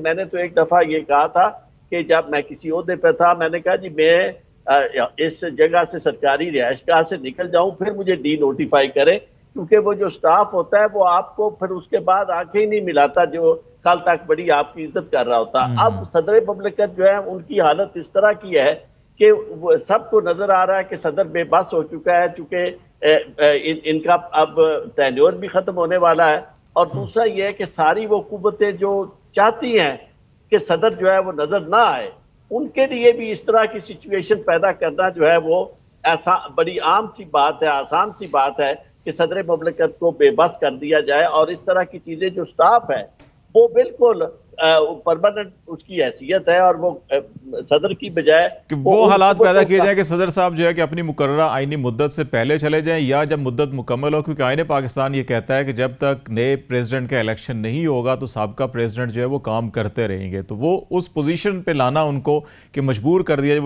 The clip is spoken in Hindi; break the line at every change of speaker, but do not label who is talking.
मैंने तो एक दफा ये कहा था कि जब मैं किसी ओहदे पे था, मैंने कहा जी मैं इस जगह से सरकारी रिहायशगाह से निकल जाऊं, फिर मुझे डी नोटिफाई करें, क्योंकि वो जो स्टाफ होता है वो आपको फिर उसके बाद आंखें ही नहीं मिलाता जो कल तक बड़ी आपकी इज्जत कर रहा होता। अब सदर ममलिकत जो है उनकी हालत इस तरह की है कि सबको नजर आ रहा है कि सदर बेबस हो चुका है, चूंकि इनका अब टेन्योर भी खत्म होने वाला है। और दूसरा यह है कि सारी वो कुव्वतें जो चाहती हैं कि सदर जो है वो नजर ना आए, उनके लिए भी इस तरह की सिचुएशन पैदा करना जो है वो ऐसा बड़ी आम सी बात है, आसान सी बात है कि सदर ममलिकत को बेबस कर दिया जाए। और इस तरह की चीजें जो स्टाफ है वो बिल्कुल परमानेंट उसकी हैसियत है, और वो सदर की बजाय
कि
वो
वो
उन
हालात पैदा
कुव्वतों
किए
का।
जाए कि सदर साहब जो है कि अपनी मुकर्ररा आईनी मुद्दत से पहले चले जाएं या जब मुद्दत मुकम्मल हो, क्योंकि आईने पाकिस्तान ये कहता है कि जब तक नए प्रेसिडेंट का इलेक्शन नहीं होगा तो साबका प्रेसिडेंट जो है वो काम करते रहेंगे। तो वो उस पोजीशन पे लाना उनको कि मजबूर कर दिया